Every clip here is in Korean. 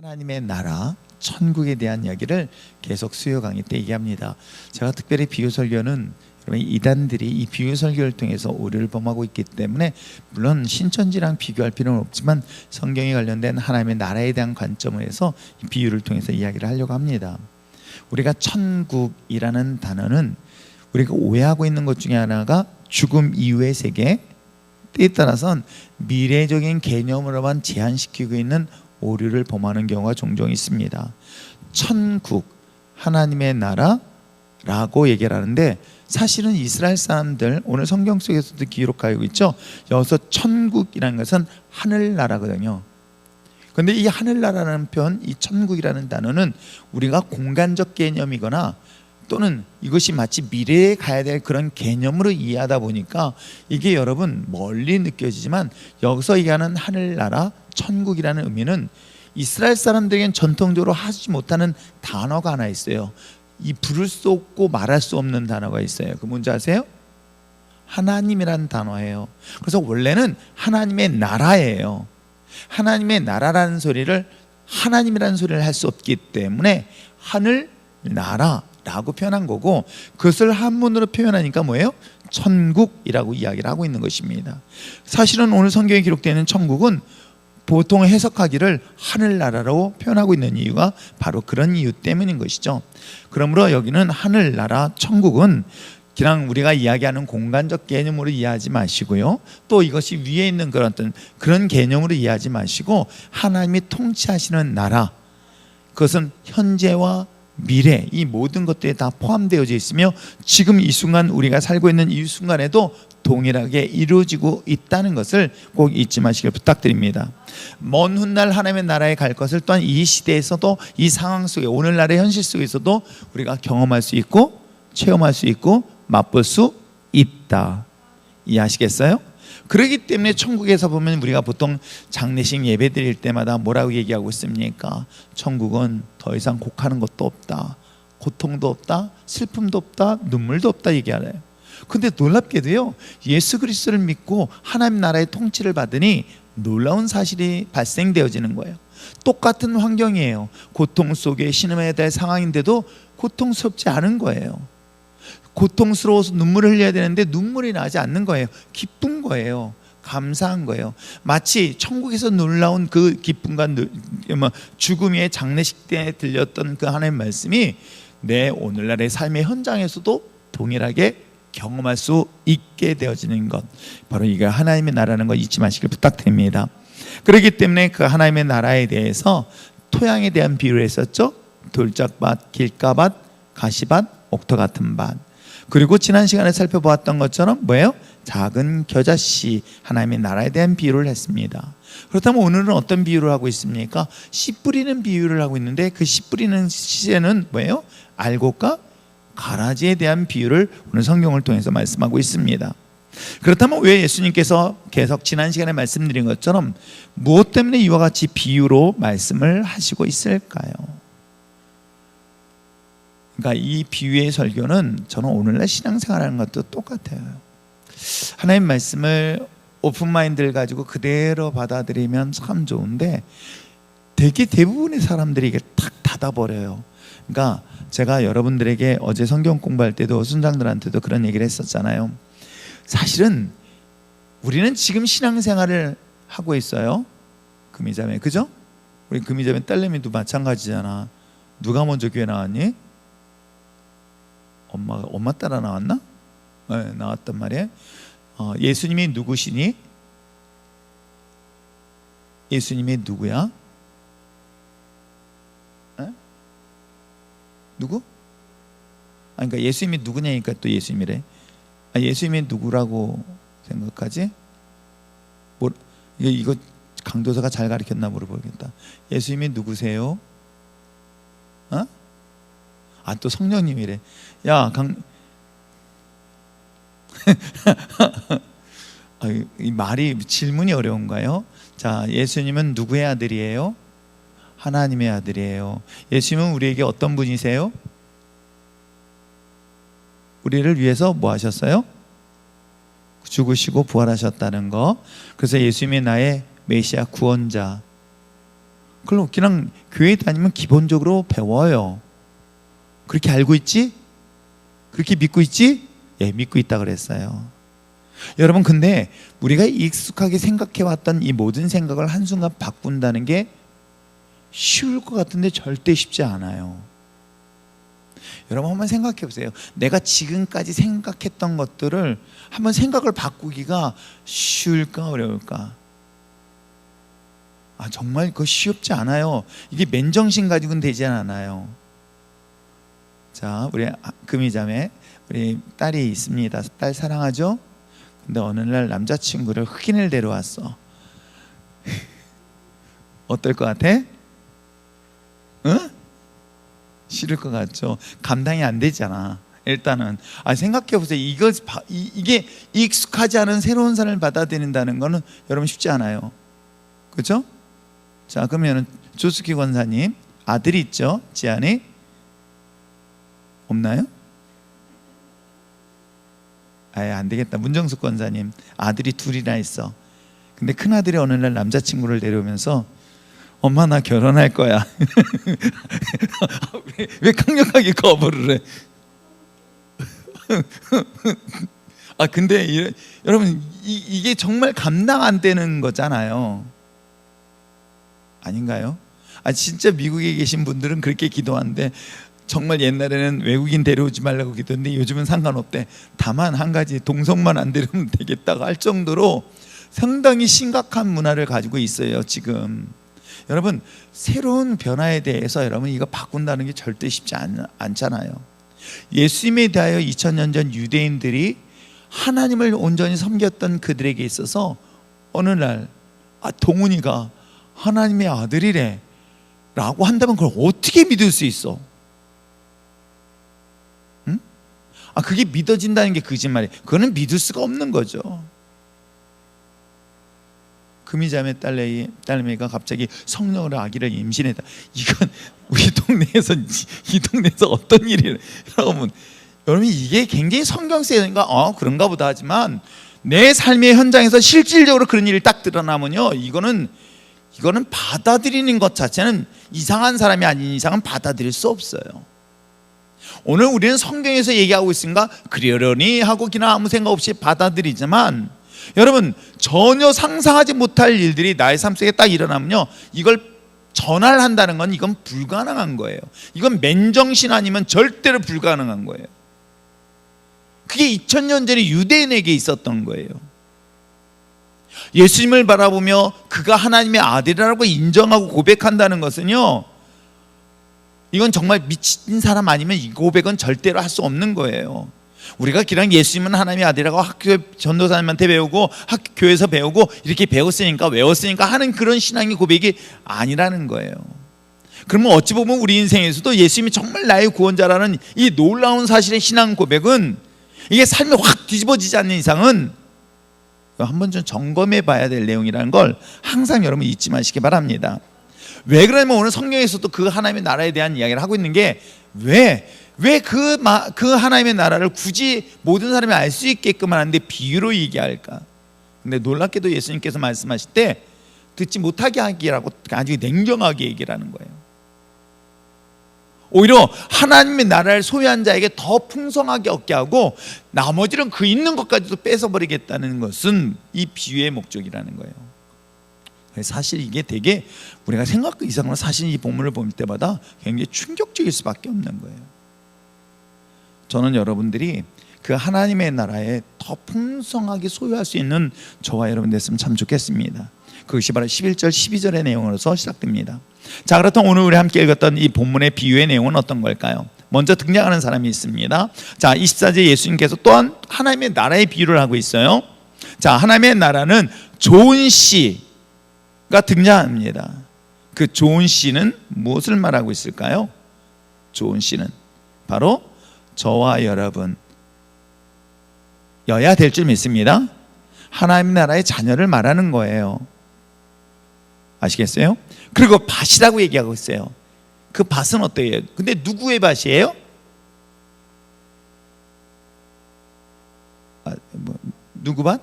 하나님의 나라, 천국에 대한 이야기를 계속 수요 강의 때 얘기합니다. 제가 특별히 비유 설교는 여러분 이단들이 이 비유 설교를 통해서 오류를 범하고 있기 때문에 물론 신천지랑 비교할 필요는 없지만 성경에 관련된 하나님의 나라에 대한 관점에서 이 비유를 통해서 이야기를 하려고 합니다. 우리가 천국이라는 단어는 우리가 오해하고 있는 것 중에 하나가 죽음 이후의 세계, 때에 따라서는 미래적인 개념으로만 제한시키고 있는 오류를 범하는 경우가 종종 있습니다. 천국, 하나님의 나라라고 얘기를 하는데 사실은 이스라엘 사람들 오늘 성경 속에서도 기록하고 있죠. 여기서 천국이라는 것은 하늘나라거든요. 그런데 이 하늘나라라는 표현, 이 천국이라는 단어는 우리가 공간적 개념이거나 또는 이것이 마치 미래에 가야 될 그런 개념으로 이해하다 보니까 이게 여러분 멀리 느껴지지만 여기서 얘기하는 하늘나라, 천국이라는 의미는 이스라엘 사람들에겐 전통적으로 하지 못하는 단어가 하나 있어요. 이 부를 수 없고 말할 수 없는 단어가 있어요. 그 뭔지 아세요? 하나님이라는 단어예요. 그래서 원래는 하나님의 나라예요. 하나님의 나라라는 소리를 하나님이라는 소리를 할 수 없기 때문에 하늘나라라고 표현한 거고, 그것을 한문으로 표현하니까 뭐예요? 천국이라고 이야기를 하고 있는 것입니다. 사실은 오늘 성경에 기록되어 있는 천국은 보통 해석하기를 하늘나라로 표현하고 있는 이유가 바로 그런 이유 때문인 것이죠. 그러므로 여기는 하늘나라, 천국은 그냥 우리가 이야기하는 공간적 개념으로 이해하지 마시고요, 또 이것이 위에 있는 그런 개념으로 이해하지 마시고 하나님이 통치하시는 나라, 그것은 현재와 미래, 이 모든 것들이 다 포함되어져 있으며 지금 이 순간 우리가 살고 있는 이 순간에도 동일하게 이루어지고 있다는 것을 꼭 잊지 마시길 부탁드립니다. 먼 훗날 하나님의 나라에 갈 것을 또한 이 시대에서도, 이 상황 속에, 오늘날의 현실 속에서도 우리가 경험할 수 있고 체험할 수 있고 맛볼 수 있다. 이해하시겠어요? 그렇기 때문에 천국에서 보면 우리가 보통 장례식 예배 드릴 때마다 뭐라고 얘기하고 있습니까? 천국은 더 이상 곡하는 것도 없다, 고통도 없다, 슬픔도 없다, 눈물도 없다 얘기하래요. 근데 놀랍게도요, 예수 그리스도를 믿고 하나님 나라의 통치를 받으니 놀라운 사실이 발생되어지는 거예요. 똑같은 환경이에요. 고통 속에 신음해야 될 상황인데도 고통스럽지 않은 거예요. 고통스러워서 눈물을 흘려야 되는데 눈물이 나지 않는 거예요. 기쁜 거예요. 감사한 거예요. 마치 천국에서 놀라운 그 기쁨과 죽음의 장례식 때 들렸던 그 하나님의 말씀이 내 오늘날의 삶의 현장에서도 동일하게 경험할 수 있게 되어지는 것, 바로 이게 하나님의 나라라는 거 잊지 마시길 부탁드립니다. 그렇기 때문에 그 하나님의 나라에 대해서 토양에 대한 비유를 했었죠. 돌짝밭, 길가밭, 가시밭, 옥토 같은 밭. 그리고 지난 시간에 살펴보았던 것처럼 뭐예요? 작은 겨자씨, 하나님의 나라에 대한 비유를 했습니다. 그렇다면 오늘은 어떤 비유를 하고 있습니까? 씨 뿌리는 비유를 하고 있는데 그 씨 뿌리는 씨에는 뭐예요? 알곡과 가라지에 대한 비유를 오늘 성경을 통해서 말씀하고 있습니다. 그렇다면 왜 예수님께서 계속 지난 시간에 말씀드린 것처럼 무엇 때문에 이와 같이 비유로 말씀을 하시고 있을까요? 그러니까 이 비유의 설교는 저는 오늘날 신앙생활하는 것도 똑같아요. 하나님 말씀을 오픈마인드를 가지고 그대로 받아들이면 참 좋은데 대부분의 사람들이 이게 탁 닫아버려요. 그러니까 제가 여러분들에게 어제 성경 공부할 때도 순장들한테도 그런 얘기를 했었잖아요. 사실은 우리는 지금 신앙생활을 하고 있어요. 금이자매, 그죠? 우리 금이자매 딸내미도 마찬가지잖아. 누가 먼저 교회 나왔니? 엄마 따라 나왔나? 네, 나왔단 말이에요. 예수님이 누구시니? 예수님이 누구야? 에? 누구? 그러니까 예수님이 누구냐니까 또 예수님이래. 예수님이 누구라고 생각하지? 이거 강도사가 잘 가르쳤나 물어보겠다. 예수님이 누구세요? 또 성령님이래. 야, 이 말이 질문이 어려운가요? 자, 예수님은 누구의 아들이에요? 하나님의 아들이에요. 예수님은 우리에게 어떤 분이세요? 우리를 위해서 뭐 하셨어요? 죽으시고 부활하셨다는 거. 그래서 예수님이 나의 메시아 구원자, 그럼 그냥 교회 다니면 기본적으로 배워요. 그렇게 알고 있지? 그렇게 믿고 있지? 예, 믿고 있다 그랬어요. 여러분, 근데 우리가 익숙하게 생각해왔던 이 모든 생각을 한순간 바꾼다는 게 쉬울 것 같은데 절대 쉽지 않아요. 여러분, 한번 생각해 보세요. 내가 지금까지 생각했던 것들을 한번 생각을 바꾸기가 쉬울까 어려울까? 정말 그거 쉽지 않아요. 이게 맨정신 가지고는 되지 않아요. 자, 우리 금이자매, 우리 딸이 있습니다. 딸 사랑하죠? 근데 어느 날 남자친구를 흑인을 데려왔어. 어떨 것 같아? 응? 싫을 것 같죠? 감당이 안 되잖아. 일단은 생각해 보세요. 이게 익숙하지 않은 새로운 사람을 받아들인다는 거는 여러분 쉽지 않아요. 그렇죠? 자, 그러면 조수기 권사님 아들이 있죠? 지안이 없나요? 안 되겠다. 문정숙 권사님 아들이 둘이나 있어. 근데 큰아들이 어느 날 남자친구를 데려오면서 엄마 나 결혼할 거야. 왜 강력하게 거부를 해? 근데 여러분 이게 정말 감당 안 되는 거잖아요. 아닌가요? 진짜 미국에 계신 분들은 그렇게 기도하는데, 정말 옛날에는 외국인 데려오지 말라고 기도했는데 요즘은 상관없대. 다만 한 가지, 동성만 안 데려오면 되겠다고 할 정도로 상당히 심각한 문화를 가지고 있어요 지금. 여러분, 새로운 변화에 대해서 여러분 이거 바꾼다는 게 절대 쉽지 않잖아요. 예수님에 대하여 2000년 전 유대인들이 하나님을 온전히 섬겼던 그들에게 있어서 어느 날 동훈이가 하나님의 아들이래 라고 한다면 그걸 어떻게 믿을 수 있어? 응? 그게 믿어진다는 게 거짓말이에요. 그거는 믿을 수가 없는 거죠. 금이자매 딸내미가 갑자기 성령으로 아기를 임신했다. 이건 우리 동네에서 이 동네에서 어떤 일이래? 여러분 이게 굉장히 성경세니까 그런가 보다 하지만 내 삶의 현장에서 실질적으로 그런 일이 딱 드러나면요, 이거는 받아들이는 것 자체는 이상한 사람이 아닌 이상은 받아들일 수 없어요. 오늘 우리는 성경에서 얘기하고 있으니까 그러려니 하고 그냥 아무 생각 없이 받아들이지만, 여러분 전혀 상상하지 못할 일들이 나의 삶 속에 딱 일어나면요, 이걸 전환한다는 건 이건 불가능한 거예요. 이건 맨정신 아니면 절대로 불가능한 거예요. 그게 2000년 전에 유대인에게 있었던 거예요. 예수님을 바라보며 그가 하나님의 아들이라고 인정하고 고백한다는 것은요, 이건 정말 미친 사람 아니면 이 고백은 절대로 할 수 없는 거예요. 우리가 그냥 예수님은 하나님의 아들이라고 학교 전도사님한테 배우고 학교에서 배우고 이렇게 배웠으니까 외웠으니까 하는 그런 신앙의 고백이 아니라는 거예요. 그러면 어찌 보면 우리 인생에서도 예수님이 정말 나의 구원자라는 이 놀라운 사실의 신앙 고백은, 이게 삶이 확 뒤집어지지 않는 이상은 한번 좀 점검해 봐야 될 내용이라는 걸 항상 여러분 잊지 마시기 바랍니다. 왜 그러냐면 오늘 성경에서도 그 하나님의 나라에 대한 이야기를 하고 있는 게, 왜 그 하나님의 나라를 굳이 모든 사람이 알 수 있게끔 하는데 비유로 얘기할까? 근데 놀랍게도 예수님께서 말씀하실 때 듣지 못하게 하기라고 아주 냉정하게 얘기를 하는 거예요. 오히려 하나님의 나라를 소유한 자에게 더 풍성하게 얻게 하고 나머지는 그 있는 것까지도 뺏어버리겠다는 것은 이 비유의 목적이라는 거예요. 사실 이게 되게 우리가 생각 이상으로 사실 이 본문을 볼 때마다 굉장히 충격적일 수밖에 없는 거예요. 저는 여러분들이 그 하나님의 나라에 더 풍성하게 소유할 수 있는 저와 여러분 됐으면 참 좋겠습니다. 그것이 바로 11절 12절의 내용으로서 시작됩니다. 자, 그렇다면 오늘 우리 함께 읽었던 이 본문의 비유의 내용은 어떤 걸까요? 먼저 등장하는 사람이 있습니다. 자, 24절 예수님께서 또한 하나님의 나라의 비유를 하고 있어요. 자, 하나님의 나라는 좋은 씨가 등장합니다. 그 좋은 씨는 무엇을 말하고 있을까요? 좋은 씨는 바로 저와 여러분 여야 될 줄 믿습니다. 하나님 나라의 자녀를 말하는 거예요. 아시겠어요? 그리고 밭이라고 얘기하고 있어요. 그 밭은 어때요? 근데 누구의 밭이에요? 누구 밭?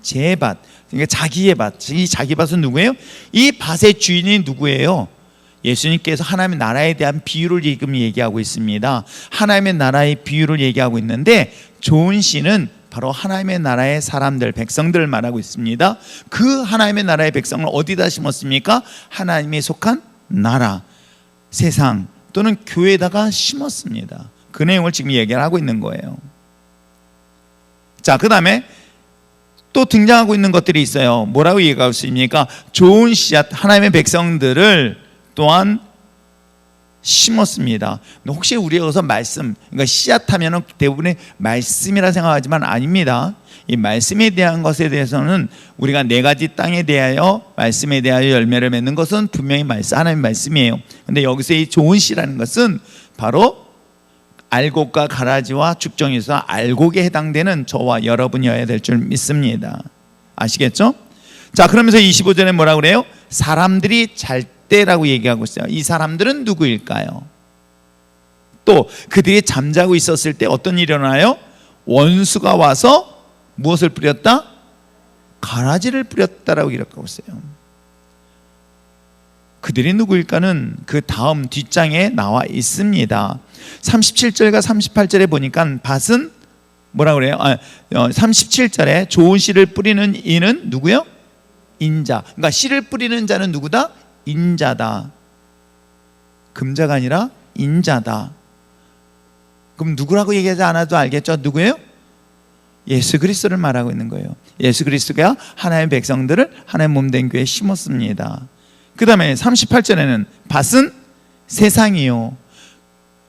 제 밭. 그러니까 자기의 밭. 이 자기 밭은 누구예요? 이 밭의 주인이 누구예요? 예수님께서 하나님의 나라에 대한 비유를 지금 얘기하고 있습니다. 하나님의 나라의 비유를 얘기하고 있는데 좋은 씨는 바로 하나님의 나라의 사람들, 백성들을 말하고 있습니다. 그 하나님의 나라의 백성을 어디다 심었습니까? 하나님이 속한 나라, 세상 또는 교회에다가 심었습니다. 그 내용을 지금 얘기를 하고 있는 거예요. 자, 그 다음에 또 등장하고 있는 것들이 있어요. 뭐라고 얘기하고 있습니까? 좋은 씨앗, 하나님의 백성들을 또한 심었습니다. 혹시 우리가 여기서 말씀, 그러니까 씨앗 하면은 대부분의 말씀이라 생각하지만 아닙니다. 이 말씀에 대한 것에 대해서는 우리가 네 가지 땅에 대하여 말씀에 대하여 열매를 맺는 것은 분명히 하나님의 말씀이에요. 근데 여기서 이 좋은 씨라는 것은 바로 알곡과 가라지와 죽정에서 알곡에 해당되는 저와 여러분이어야 될 줄 믿습니다. 아시겠죠? 자, 그러면서 25절에 뭐라 그래요? 사람들이 잘 때라고 얘기하고 있어요. 이 사람들은 누구일까요? 또 그들이 잠자고 있었을 때 어떤 일이 일어나요? 원수가 와서 무엇을 뿌렸다? 가라지를 뿌렸다라고 기록하고 있어요. 그들이 누구일까는 그 다음 뒷장에 나와 있습니다. 37절과 38절에 보니까 밭은 뭐라 그래요? 37절에 좋은 씨를 뿌리는 이는 누구요? 인자. 그러니까 씨를 뿌리는 자는 누구다? 인자다. 금자가 아니라 인자다. 그럼 누구라고 얘기하지 않아도 알겠죠? 누구예요? 예수 그리스도를 말하고 있는 거예요. 예수 그리스도가 하나님의 백성들을 하나님의 몸된 교회에 심었습니다. 그 다음에 38절에는 밭은 세상이요.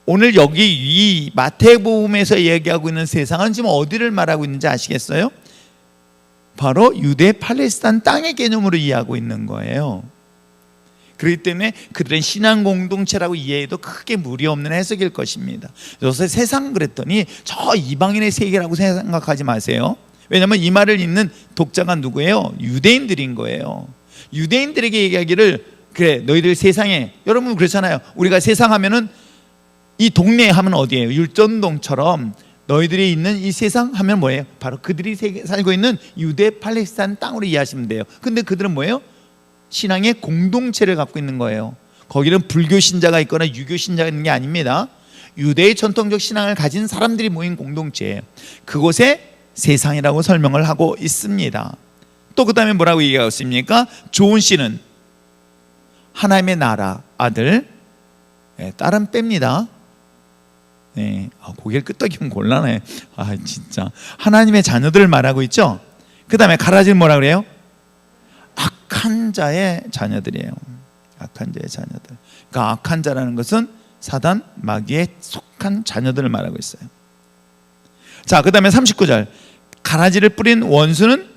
오늘 여기 이 마태복음에서 얘기하고 있는 세상은 지금 어디를 말하고 있는지 아시겠어요? 바로 유대 팔레스타인 땅의 개념으로 이해하고 있는 거예요. 그렇기 때문에 그들의 신앙 공동체라고 이해해도 크게 무리 없는 해석일 것입니다. 그래서 세상 그랬더니 저 이방인의 세계라고 생각하지 마세요. 왜냐하면 이 말을 읽는 독자가 누구예요? 유대인들인 거예요. 유대인들에게 얘기하기를 그래 너희들 세상에, 여러분 그렇잖아요. 우리가 세상 하면은 이 동네 하면 어디예요? 율전동처럼 너희들이 있는 이 세상 하면 뭐예요? 바로 그들이 살고 있는 유대 팔레스타인 땅으로 이해하시면 돼요. 근데 그들은 뭐예요? 신앙의 공동체를 갖고 있는 거예요. 거기는 불교 신자가 있거나 유교 신자가 있는 게 아닙니다. 유대의 전통적 신앙을 가진 사람들이 모인 공동체예요. 그곳에 세상이라고 설명을 하고 있습니다. 또 그 다음에 뭐라고 얘기하고 있습니까? 좋은 씨는 하나님의 나라 아들, 딸은 뺍니다. 고개를 끄덕이면 곤란해. 진짜 하나님의 자녀들을 말하고 있죠. 그 다음에 가라지는 뭐라 그래요? 악한 자의 자녀들이에요. 악한 자의 자녀들. 그러니까 악한 자라는 것은 사단 마귀에 속한 자녀들을 말하고 있어요. 자, 그 다음에 39절 가라지를 뿌린 원수는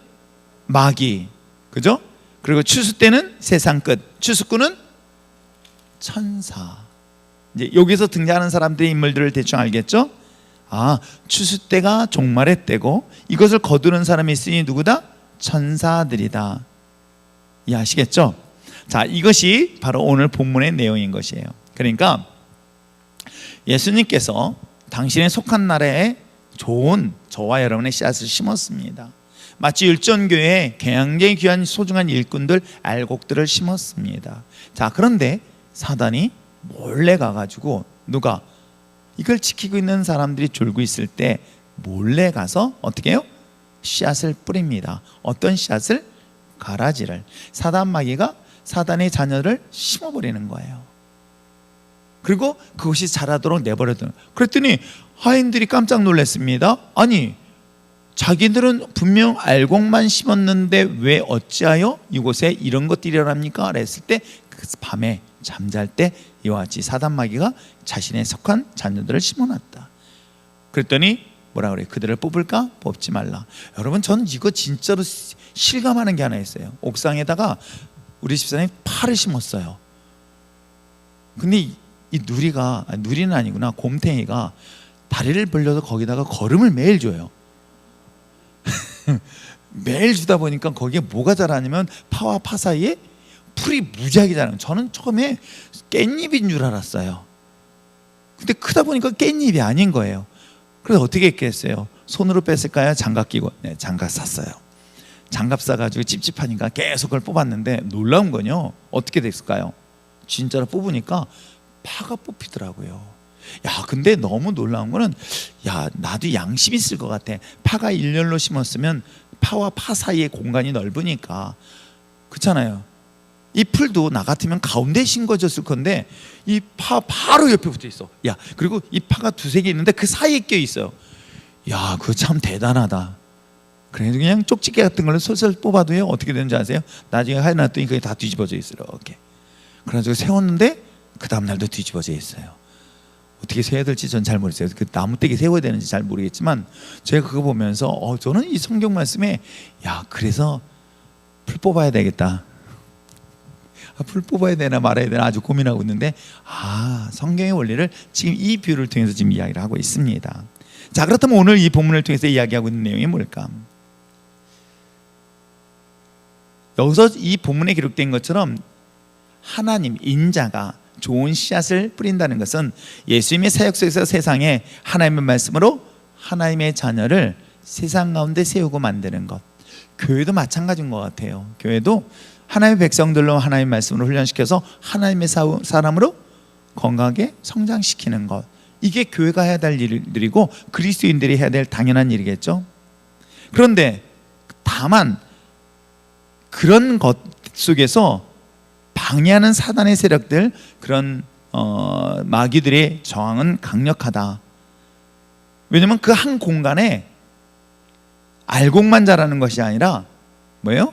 마귀, 그죠? 그리고 추수 때는 세상 끝, 추수꾼은 천사. 이제 여기서 등장하는 사람들의 인물들을 대충 알겠죠? 추수 때가 종말의 때고 이것을 거두는 사람이 있으니 누구다? 천사들이다. 이해하시겠죠? 자, 이것이 바로 오늘 본문의 내용인 것이에요. 그러니까 예수님께서 당신의 속한 나라에 좋은 저와 여러분의 씨앗을 심었습니다. 마치 율전교회에 굉장히 귀한 소중한 일꾼들, 알곡들을 심었습니다. 자, 그런데 사단이 몰래 가가지고 누가 이걸 지키고 있는 사람들이 졸고 있을 때 몰래 가서 어떻게 해요? 씨앗을 뿌립니다. 어떤 씨앗을? 가라지를. 사단 마귀가 사단의 자녀를 심어버리는 거예요. 그리고 그것이 자라도록 내버려두는. 그랬더니 하인들이 깜짝 놀랐습니다. 아니, 자기들은 분명 알곡만 심었는데 왜 어찌하여 이곳에 이런 것들이 일어납니까? 그랬을 때 그 밤에 잠잘 때 이와 같이 사단 마귀가 자신의 속한 자녀들을 심어놨다. 그랬더니 뭐라 그래요? 그들을 뽑을까? 뽑지 말라. 여러분, 저는 이거 진짜로 실감하는 게 하나 있어요. 옥상에다가 우리 집사람이 파를 심었어요. 근데 이 누리는 아니구나, 곰탱이가 다리를 벌려서 거기다가 거름을 매일 줘요. 매일 주다 보니까 거기에 뭐가 자라냐면 파와 파 사이에 풀이 무지하게 자라는. 저는 처음에 깻잎인 줄 알았어요. 근데 크다 보니까 깻잎이 아닌 거예요. 그래서 어떻게 했겠어요? 손으로 뺐을까요? 장갑 끼고. 네, 장갑 샀어요. 장갑 사가지고 찝찝하니까 계속 그걸 뽑았는데 놀라운 건요, 어떻게 됐을까요? 진짜로 뽑으니까 파가 뽑히더라고요. 야, 근데 너무 놀라운 거는, 야, 나도 양심 있을 것 같아. 파가 일렬로 심었으면 파와 파 사이의 공간이 넓으니까. 그렇잖아요. 이 풀도 나 같으면 가운데 심겨졌을 건데 이 파 바로 옆에 붙어 있어. 야, 그리고 이 파가 두세 개 있는데 그 사이에 껴 있어요. 야, 그거 참 대단하다. 그래서 그냥 쪽집게 같은 걸로 솔솔 뽑아도요, 어떻게 되는지 아세요? 나중에 해놨더니 그게 다 뒤집어져 있어요. 이렇게. 그래가지고 세웠는데 그 다음날도 뒤집어져 있어요. 어떻게 세워야 될지 전 잘 모르겠어요. 그 나무떼기 세워야 되는지 잘 모르겠지만 제가 그거 보면서 저는 이 성경 말씀에, 야, 그래서 풀 뽑아야 되겠다, 풀 뽑아야 되나 말아야 되나 아주 고민하고 있는데, 성경의 원리를 지금 이 비유를 통해서 지금 이야기를 하고 있습니다. 자, 그렇다면 오늘 이 본문을 통해서 이야기하고 있는 내용이 뭘까? 여기서 이 본문에 기록된 것처럼 하나님, 인자가 좋은 씨앗을 뿌린다는 것은 예수님의 사역 속에서 세상에 하나님의 말씀으로 하나님의 자녀를 세상 가운데 세우고 만드는 것. 교회도 마찬가지인 것 같아요. 교회도 하나님의 백성들로 하나님의 말씀으로 훈련시켜서 하나님의 사람으로 건강하게 성장시키는 것. 이게 교회가 해야 될 일들이고 그리스도인들이 해야 될 당연한 일이겠죠. 그런데 다만 그런 것 속에서 방해하는 사단의 세력들, 그런 마귀들의 저항은 강력하다. 왜냐하면 그 한 공간에 알곡만 자라는 것이 아니라 뭐예요?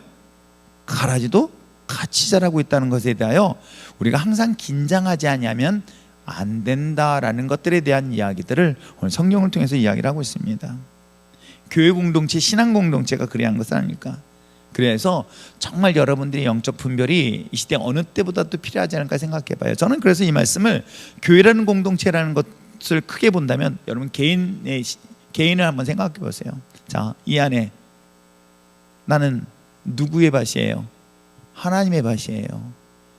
가라지도 같이 자라고 있다는 것에 대하여 우리가 항상 긴장하지 않으면 안 된다라는 것들에 대한 이야기들을 오늘 성경을 통해서 이야기를 하고 있습니다. 교회 공동체, 신앙 공동체가 그래야 한 것은 아닐까. 그래서 정말 여러분들의 영적 분별이 이 시대 어느 때보다도 필요하지 않을까 생각해 봐요. 저는 그래서 이 말씀을 교회라는 공동체라는 것을 크게 본다면 여러분 개인을 한번 생각해 보세요. 자, 이 안에 나는 누구의 밭이에요? 하나님의 밭이에요.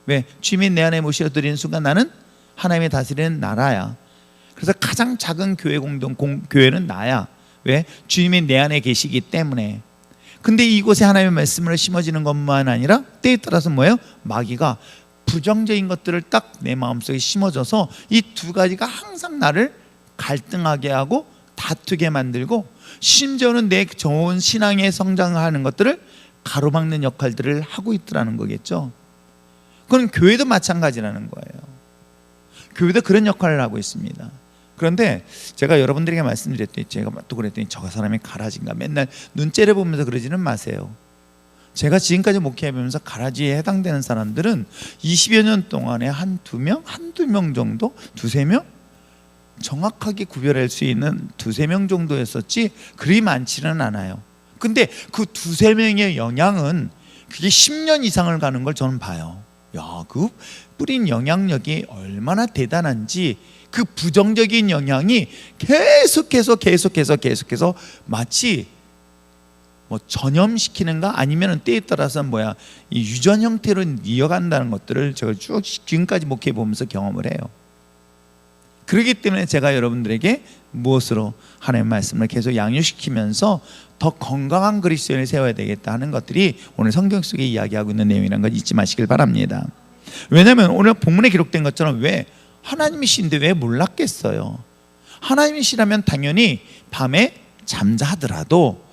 왜? 주님이 내 안에 모셔드리는 순간 나는 하나님의 다스리는 나라야. 그래서 가장 작은 교회 교회는 나야. 왜? 주님이 내 안에 계시기 때문에. 근데 이곳에 하나님의 말씀으로 심어지는 것만 아니라 때에 따라서 뭐예요? 마귀가 부정적인 것들을 딱 내 마음속에 심어줘서 이 두 가지가 항상 나를 갈등하게 하고 다투게 만들고, 심지어는 내 좋은 신앙에 성장하는 것들을 가로막는 역할들을 하고 있더라는 거겠죠. 그건 교회도 마찬가지라는 거예요. 교회도 그런 역할을 하고 있습니다. 그런데 제가 여러분들에게 말씀드렸더니, 제가 또 그랬더니 저 사람이 가라지인가 맨날 눈째를 보면서 그러지는 마세요. 제가 지금까지 목회해보면서 가라지에 해당되는 사람들은 20여 년 동안에 한두 명 정도, 두세 명 정확하게 구별할 수 있는 두세 명 정도였었지 그리 많지는 않아요. 근데 그 두세 명의 영향은 그게 10년 이상을 가는 걸 저는 봐요. 야, 그 뿌린 영향력이 얼마나 대단한지, 그 부정적인 영향이 계속해서 마치 뭐 전염시키는가 아니면 때에 따라서 이 유전 형태로 이어간다는 것들을 제가 쭉 지금까지 목회해 보면서 경험을 해요. 그렇기 때문에 제가 여러분들에게 무엇으로 하나님의 말씀을 계속 양육시키면서 더 건강한 그리스도인을 세워야 되겠다 하는 것들이 오늘 성경 속에 이야기하고 있는 내용이라는 걸 잊지 마시길 바랍니다. 왜냐하면 오늘 본문에 기록된 것처럼 왜 하나님이신데 왜 몰랐겠어요? 하나님이시라면 당연히 밤에 잠자하더라도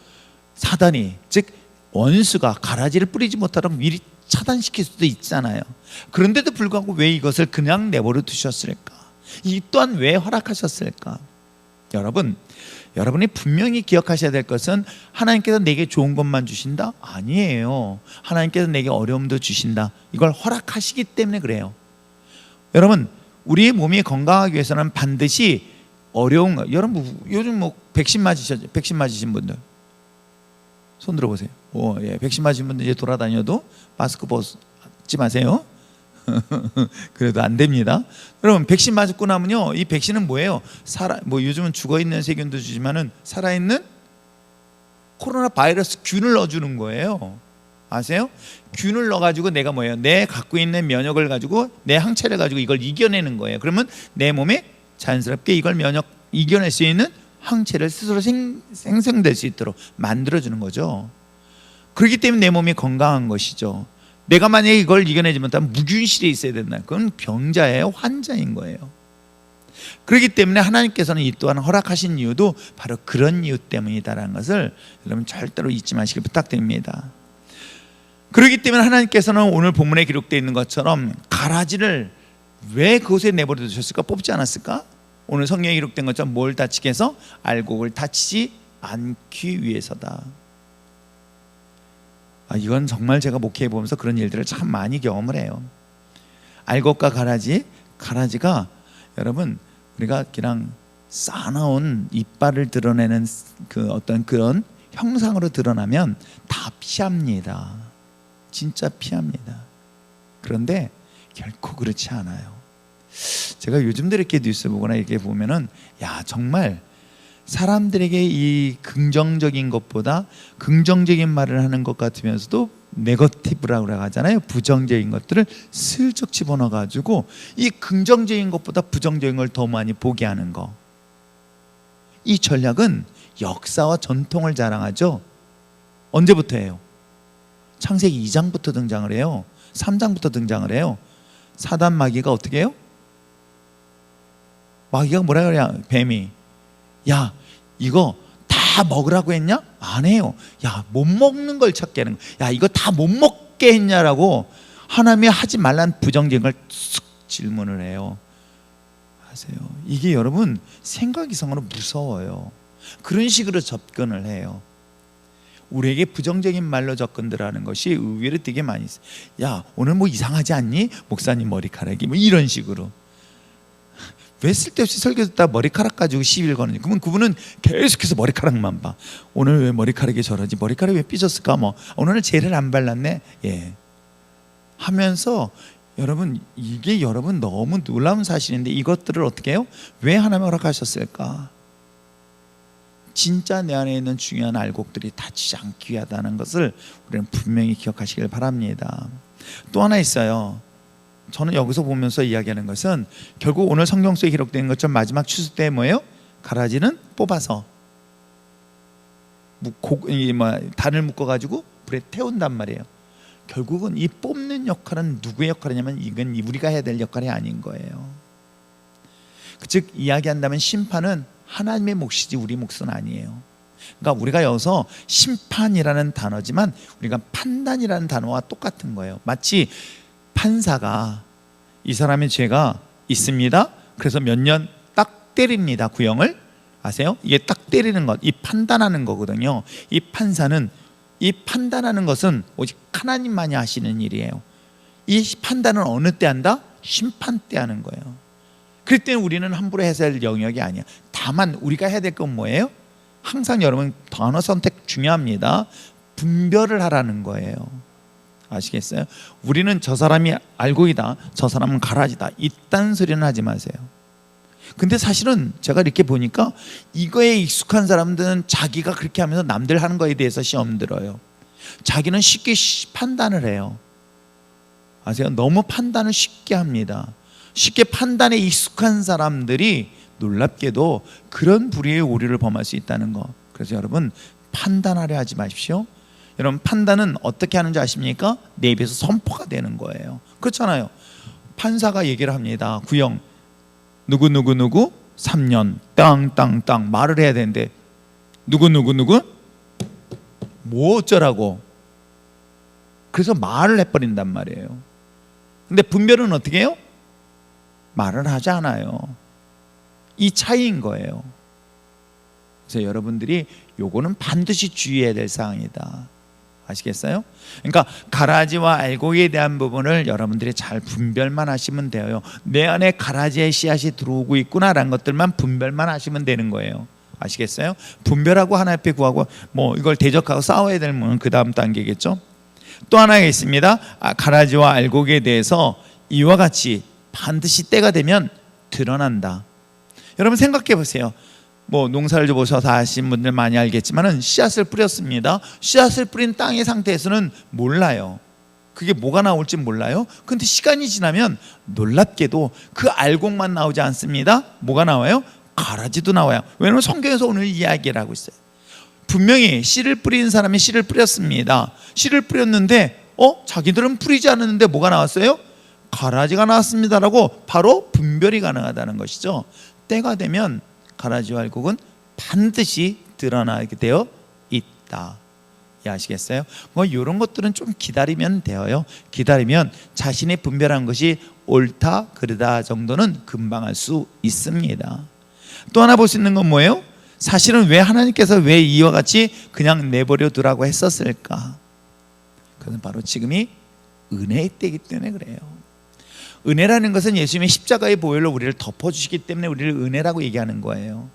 사단이, 즉 원수가 가라지를 뿌리지 못하도록 미리 차단시킬 수도 있잖아요. 그런데도 불구하고 왜 이것을 그냥 내버려 두셨을까? 이 또한 왜 허락하셨을까? 여러분이 분명히 기억하셔야 될 것은 하나님께서 내게 좋은 것만 주신다? 아니에요. 하나님께서 내게 어려움도 주신다. 이걸 허락하시기 때문에 그래요. 여러분, 우리의 몸이 건강하기 위해서는 반드시 어려운 거. 여러분 요즘 백신 맞으신 분들 손 들어보세요. 예, 백신 맞으신 분들 이제 돌아다녀도 마스크 벗지 마세요. 그래도 안 됩니다. 여러분, 백신 맞고 나면요, 이 백신은 뭐예요? 요즘은 죽어 있는 세균도 주지만은 살아있는 코로나 바이러스 균을 넣어주는 거예요. 아세요? 균을 넣어가지고 내가 내 갖고 있는 면역을 가지고, 내 항체를 가지고 이걸 이겨내는 거예요. 그러면 내 몸에 자연스럽게 이걸 이겨낼 수 있는 항체를 스스로 생성될 수 있도록 만들어주는 거죠. 그렇기 때문에 내 몸이 건강한 것이죠. 내가 만약에 이걸 이겨내지 못하면 무균실에 있어야 된다. 그건 병자예요, 환자인 거예요. 그렇기 때문에 하나님께서는 이 또한 허락하신 이유도 바로 그런 이유 때문이다라는 것을 여러분 절대로 잊지 마시길 부탁드립니다. 그렇기 때문에 하나님께서는 오늘 본문에 기록되어 있는 것처럼 가라지를 왜 그곳에 내버려 두셨을까? 뽑지 않았을까? 오늘 성경에 기록된 것처럼 뭘 다치게 해서? 알곡을 다치지 않기 위해서다. 이건 정말 제가 목회해 보면서 그런 일들을 참 많이 경험을 해요. 알곡과 가라지가 여러분 우리가 그냥 싸나운 이빨을 드러내는 그 어떤 그런 형상으로 드러나면 다 피합니다. 진짜 피합니다. 그런데 결코 그렇지 않아요. 제가 요즘도 이렇게 뉴스 보거나 이렇게 보면은 정말 사람들에게 이 긍정적인 것보다 긍정적인 말을 하는 것 같으면서도 네거티브라고 하잖아요. 부정적인 것들을 슬쩍 집어넣어 가지고 이 긍정적인 것보다 부정적인 걸 더 많이 보게 하는 거. 이 전략은 역사와 전통을 자랑하죠. 언제부터예요? 창세기 2장부터 등장을 해요. 3장부터 등장을 해요. 사단 마귀가 어떻게 해요? 마귀가 뭐라 그래요? 뱀이 이거 다 먹으라고 했냐? 안 해요. 못 먹는 걸 찾게 하는 거야. 이거 다 못 먹게 했냐라고 하나님이 하지 말란 부정적인 걸 쑥 질문을 해요. 아세요? 이게 여러분 생각 이상으로 무서워요. 그런 식으로 접근을 해요. 우리에게 부정적인 말로 접근들 하는 것이 의외로 되게 많이 있어요. 오늘 뭐 이상하지 않니? 목사님 머리카락이 뭐 이런 식으로. 왜 쓸데없이 설교 듣다 머리카락 가지고 시비를 거느냐. 그러면 그분은 계속해서 머리카락만 봐. 오늘 왜 머리카락이 저러지? 머리카락이 왜 삐졌을까? 오늘은 젤을 안 발랐네. 하면서 여러분 이게 여러분 너무 놀라운 사실인데 이것들을 어떻게 해요? 왜 하나님 허락하셨을까? 진짜 내 안에 있는 중요한 알곡들이 다치지 않기 위하다는 것을 우리는 분명히 기억하시길 바랍니다. 또 하나 있어요. 저는 여기서 보면서 이야기하는 것은 결국 오늘 성경 속에 기록된 것처럼 마지막 추수 때 뭐예요? 가라지는 뽑아서 단을 묶어가지고 불에 태운단 말이에요. 결국은 이 뽑는 역할은 누구의 역할이냐면 이건 우리가 해야 될 역할이 아닌 거예요. 즉 이야기한다면 심판은 하나님의 몫이지 우리 몫은 아니에요. 그러니까 우리가 여기서 심판이라는 단어지만 우리가 판단이라는 단어와 똑같은 거예요. 마치 판사가 이 사람의 죄가 있습니다. 그래서 몇 년 딱 때립니다. 구형을 아세요? 이게 딱 때리는 것, 이 판단하는 거거든요. 이 판사는 이 판단하는 것은 오직 하나님만이 하시는 일이에요. 이 판단은 어느 때 한다? 심판 때 하는 거예요. 그럴 때는 우리는 함부로 해서 할 영역이 아니야. 다만 우리가 해야 될 건 뭐예요? 항상 여러분 단어 선택 중요합니다. 분별을 하라는 거예요. 아시겠어요? 우리는 저 사람이 알곡이다, 저 사람은 가라지다, 이딴 소리는 하지 마세요. 근데 사실은 제가 이렇게 보니까 이거에 익숙한 사람들은 자기가 그렇게 하면서 남들 하는 거에 대해서 시험 들어요. 자기는 쉽게 판단을 해요. 아세요? 너무 판단을 쉽게 합니다. 쉽게 판단에 익숙한 사람들이 놀랍게도 그런 불의의 오류를 범할 수 있다는 거. 그래서 여러분 판단하려 하지 마십시오. 여러분 판단은 어떻게 하는지 아십니까? 내 입에서 선포가 되는 거예요. 그렇잖아요. 판사가 얘기를 합니다. 구형 누구 3년 땅 말을 해야 되는데 누구 뭐 어쩌라고. 그래서 말을 해버린단 말이에요. 근데 분별은 어떻게 해요? 말을 하지 않아요. 이 차이인 거예요. 그래서 여러분들이 요거는 반드시 주의해야 될 사항이다. 아시겠어요? 그러니까 가라지와 알곡에 대한 부분을 여러분들이 잘 분별만 하시면 돼요. 내 안에 가라지의 씨앗이 들어오고 있구나라는 것들만 분별만 하시면 되는 거예요. 아시겠어요? 분별하고 하나 앞에 구하고 이걸 대적하고 싸워야 되는 그 다음 단계겠죠. 또 하나가 있습니다. 가라지와 알곡에 대해서 이와 같이 반드시 때가 되면 드러난다. 여러분 생각해 보세요. 농사를 보셔서 아시는 분들 많이 알겠지만은 씨앗을 뿌렸습니다. 씨앗을 뿌린 땅의 상태에서는 몰라요. 그게 뭐가 나올지 몰라요. 근데 시간이 지나면 놀랍게도 그 알곡만 나오지 않습니다. 뭐가 나와요? 가라지도 나와요. 왜냐하면 성경에서 오늘 이야기를 하고 있어요. 분명히 씨를 뿌린 사람이 씨를 뿌렸습니다. 씨를 뿌렸는데 자기들은 풀이지 않았는데 뭐가 나왔어요? 가라지가 나왔습니다라고 바로 분별이 가능하다는 것이죠. 때가 되면 가라지와 알곡은 반드시 드러나게 되어 있다. 아시겠어요? 이런 것들은 좀 기다리면 돼요. 기다리면 자신이 분별한 것이 옳다 그르다 정도는 금방 알 수 있습니다. 또 하나 볼 수 있는 건 뭐예요? 사실은 왜 하나님께서 왜 이와 같이 그냥 내버려 두라고 했었을까? 그건 바로 지금이 은혜의 때이기 때문에 그래요. 은혜라는 것은 예수님의 십자가의 보혈로 우리를 덮어주시기 때문에 우리를 은혜라고 얘기하는 거예요.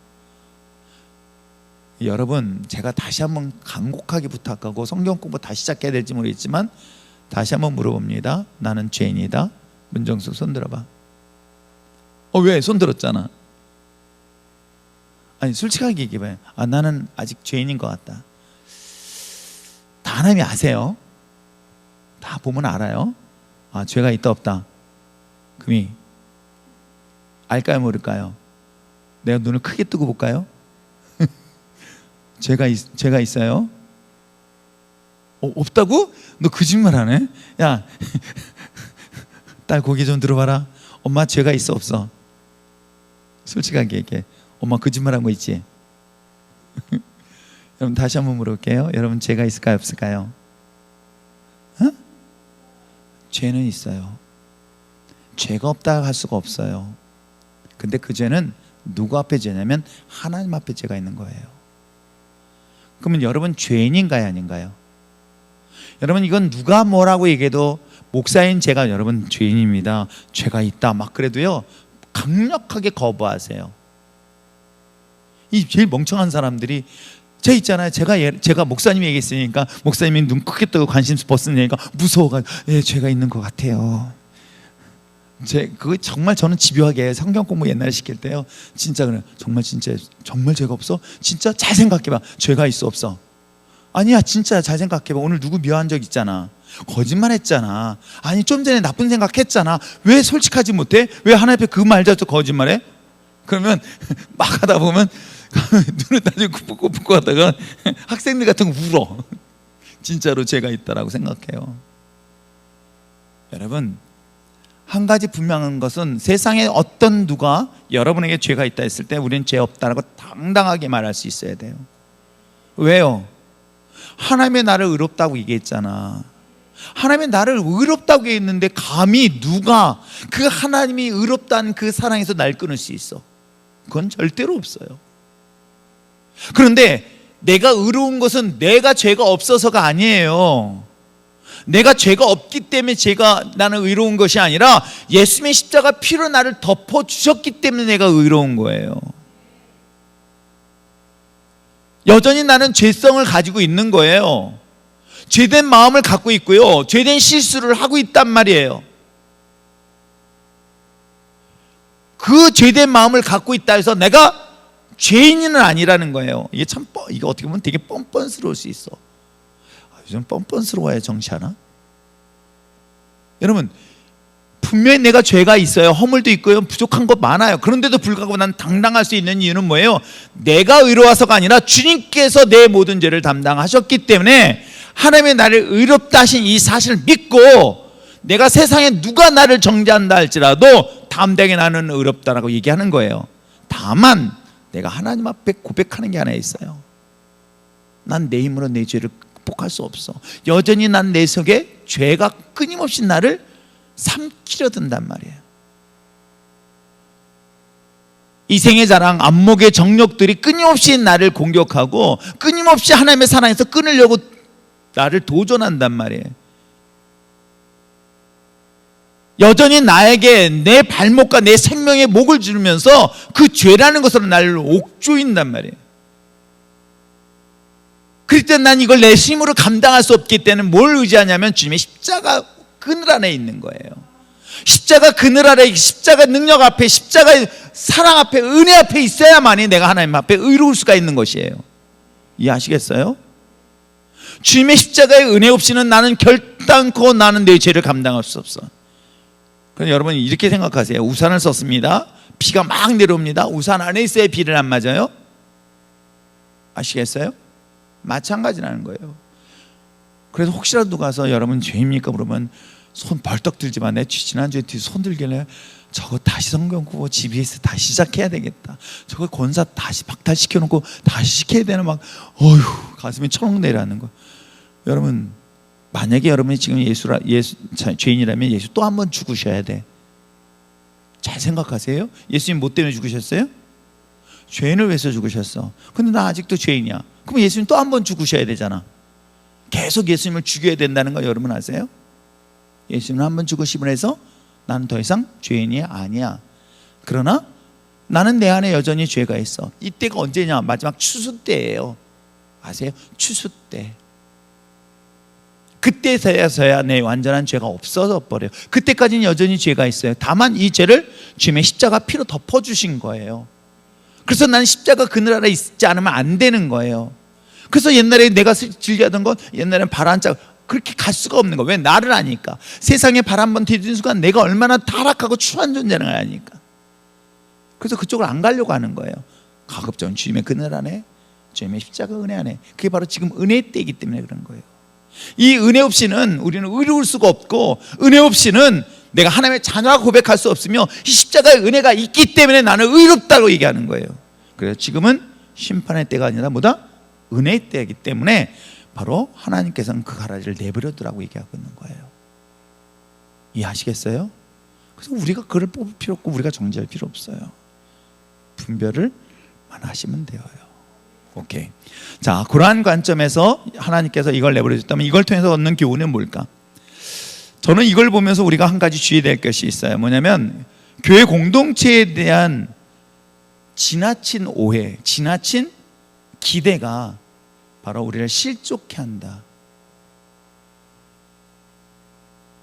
여러분, 제가 다시 한번 간곡하게 부탁하고 성경 공부 다시 시작해야 될지 모르겠지만 다시 한번 물어봅니다. 나는 죄인이다. 문정숙 손 들어봐. 왜? 손 들었잖아. 아니, 솔직하게 얘기해봐요. 나는 아직 죄인인 것 같다. 다 하나님이 아세요. 다 보면 알아요. 죄가 있다 없다. 금이 알까요 모를까요? 내가 눈을 크게 뜨고 볼까요? 죄가 있어요? 없다고? 너 거짓말하네. 야, 딸 고개 좀 들어봐라. 엄마 죄가 있어 없어? 솔직하게 얘기해. 엄마 거짓말한 거 있지? 여러분 다시 한번 물어볼게요. 여러분 죄가 있을까요 없을까요? 죄는 있어요. 죄가 없다 할 수가 없어요. 근데 그 죄는 누구 앞에 죄냐면 하나님 앞에 죄가 있는 거예요. 그러면 여러분 죄인인가요 아닌가요? 여러분 이건 누가 뭐라고 얘기해도 목사인 제가 여러분 죄인입니다, 죄가 있다 막 그래도요 강력하게 거부하세요. 이 제일 멍청한 사람들이 있잖아요. 제가 목사님이 얘기했으니까 목사님이 눈 크게 뜨고 관심 벗으니까 무서워가지고 죄가 있는 것 같아요. 그거 정말 저는 집요하게 성경 공부 옛날에 시킬 때요 진짜 그래. 정말 죄가 없어? 진짜 잘 생각해봐. 죄가 있어 없어? 아니야, 진짜 잘 생각해봐. 오늘 누구 미워한 적 있잖아. 거짓말 했잖아. 아니 좀 전에 나쁜 생각 했잖아. 왜 솔직하지 못해? 왜 하나님 앞에 그 말자도 거짓말해? 그러면 막 하다 보면 눈을 나중에 굽고 하다가 학생들 같은 거 울어. 진짜로 죄가 있다라고 생각해요. 여러분 한 가지 분명한 것은 세상에 어떤 누가 여러분에게 죄가 있다 했을 때 우리는 죄 없다라고 당당하게 말할 수 있어야 돼요. 왜요? 하나님의 나를 의롭다고 얘기했잖아. 하나님의 나를 의롭다고 얘기했는데 감히 누가 그 하나님이 의롭다는 그 사랑에서 날 끊을 수 있어? 그건 절대로 없어요. 그런데 내가 의로운 것은 내가 죄가 없어서가 아니에요. 내가 죄가 없기 때문에 나는 의로운 것이 아니라 예수님의 십자가 피로 나를 덮어주셨기 때문에 내가 의로운 거예요. 여전히 나는 죄성을 가지고 있는 거예요. 죄된 마음을 갖고 있고요 죄된 실수를 하고 있단 말이에요. 그 죄된 마음을 갖고 있다 해서 내가 죄인은 아니라는 거예요. 이게 어떻게 보면 되게 뻔뻔스러울 수 있어. 요즘 뻔뻔스러워야 정치하나? 여러분 분명히 내가 죄가 있어요. 허물도 있고요 부족한 것 많아요. 그런데도 불구하고 난 당당할 수 있는 이유는 뭐예요? 내가 의로워서가 아니라 주님께서 내 모든 죄를 담당하셨기 때문에 하나님의 나를 의롭다 하신 이 사실을 믿고 내가 세상에 누가 나를 정죄한다 할지라도 담대하게 나는 의롭다라고 얘기하는 거예요. 다만 내가 하나님 앞에 고백하는 게 하나 있어요. 난 내 힘으로 내 죄를 극복할 수 없어. 여전히 난 내 속에 죄가 끊임없이 나를 삼키려 든단 말이에요. 이생의 자랑, 안목의 정욕들이 끊임없이 나를 공격하고 끊임없이 하나님의 사랑에서 끊으려고 나를 도전한단 말이에요. 여전히 나에게 내 발목과 내 생명의 목을 주면서 그 죄라는 것으로 나를 옥조인단 말이에요. 그럴 때 난 이걸 내 힘으로 감당할 수 없기 때문에 뭘 의지하냐면 주님의 십자가 그늘 안에 있는 거예요. 십자가 그늘 아래, 십자가 능력 앞에, 십자가의 사랑 앞에, 은혜 앞에 있어야만이 내가 하나님 앞에 의로울 수가 있는 것이에요. 이해하시겠어요? 주님의 십자가의 은혜 없이는 나는 결단코 나는 내 죄를 감당할 수 없어. 그럼 여러분 이렇게 생각하세요. 우산을 썼습니다. 비가 막 내려옵니다. 우산 안에 있어야 비를 안 맞아요? 아시겠어요? 마찬가지라는 거예요. 그래서 혹시라도 누가 와서 여러분 죄입니까? 물으면 손 벌떡 들지만 내 지난주에 손 들길래 저거 다시 성경 보고 GBS 다시 시작해야 되겠다. 저거 권사 다시 박탈시켜놓고 다시 시켜야 되는 막 어휴 가슴이 철렁 내려앉는 거. 여러분 만약에 여러분이 지금 죄인이라면 예수 또 한 번 죽으셔야 돼. 잘 생각하세요. 예수님 뭐 때문에 죽으셨어요? 죄인을 위해서 죽으셨어. 근데 나 아직도 죄인이야. 그럼 예수님 또 한 번 죽으셔야 되잖아. 계속 예수님을 죽여야 된다는 거 여러분 아세요? 예수님은 한 번 죽으심을 해서 나는 더 이상 죄인이 아니야. 그러나 나는 내 안에 여전히 죄가 있어. 이때가 언제냐? 마지막 추수 때예요. 아세요? 추수 때. 그때서야 내 완전한 죄가 없어져 버려요. 그때까지는 여전히 죄가 있어요. 다만 이 죄를 주님의 십자가 피로 덮어주신 거예요. 그래서 난 십자가 그늘 아래 있지 않으면 안 되는 거예요. 그래서 옛날에 내가 즐겨하던 건 옛날에는 발 한 짝 그렇게 갈 수가 없는 거예요. 왜? 나를 아니까. 세상에 발 한 번 디딘 순간 내가 얼마나 타락하고 추한 존재를 아니까. 그래서 그쪽을 안 가려고 하는 거예요. 가급적 주님의 그늘 안에, 주님의 십자가 은혜 안에. 그게 바로 지금 은혜 때이기 때문에 그런 거예요. 이 은혜 없이는 우리는 의로울 수가 없고, 은혜 없이는 내가 하나님의 자녀라고 고백할 수 없으며, 이 십자가의 은혜가 있기 때문에 나는 의롭다고 얘기하는 거예요. 그래서 지금은 심판의 때가 아니라 뭐다? 은혜의 때이기 때문에 바로 하나님께서는 그 가라지를 내버려두라고 얘기하고 있는 거예요. 이해하시겠어요? 그래서 우리가 그걸 뽑을 필요 없고 우리가 정죄할 필요 없어요. 분별을 하시면 돼요. 오케이. 자, 그러한 관점에서 하나님께서 이걸 내버려줬다면 이걸 통해서 얻는 교훈은 뭘까? 저는 이걸 보면서 우리가 한 가지 주의해야 될 것이 있어요. 뭐냐면 교회 공동체에 대한 지나친 오해, 지나친 기대가 바로 우리를 실족해 한다.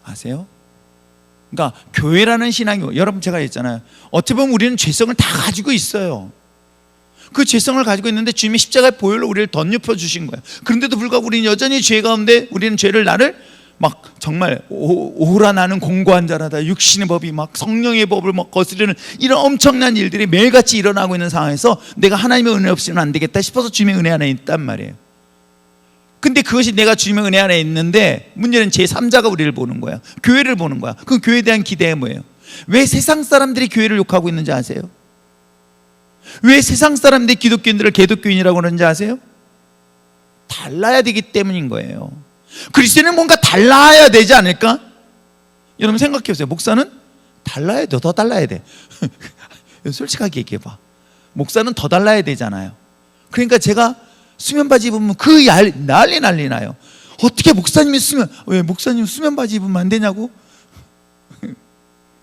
아세요? 그러니까 교회라는 신앙이, 여러분 제가 했잖아요. 어떻게 보면 우리는 죄성을 다 가지고 있어요. 그 죄성을 가지고 있는데 주님의 십자가의 보혈로 우리를 덧입혀 주신 거예요. 그런데도 불구하고 우리는 여전히 죄 가운데, 우리는 죄를 나를 막 정말 오라 나는 공고한 자라다, 육신의 법이 막 성령의 법을 막 거스르는 이런 엄청난 일들이 매일같이 일어나고 있는 상황에서 내가 하나님의 은혜 없이는 안 되겠다 싶어서 주님의 은혜 안에 있단 말이에요. 근데 그것이 내가 주님의 은혜 안에 있는데 문제는 제3자가 우리를 보는 거야. 교회를 보는 거야. 그 교회에 대한 기대가 뭐예요? 왜 세상 사람들이 교회를 욕하고 있는지 아세요? 왜 세상 사람들이 기독교인들을 개독교인이라고 그러는지 아세요? 달라야 되기 때문인 거예요. 그리스도인은 뭔가 달라야 되지 않을까? 여러분 생각해 보세요. 목사는 달라야 돼. 더 달라야 돼. 솔직하게 얘기해봐. 목사는 더 달라야 되잖아요. 그러니까 제가 수면 바지 입으면 그 난리 나요. 어떻게 목사님이 왜 목사님 수면 바지 입으면 안 되냐고?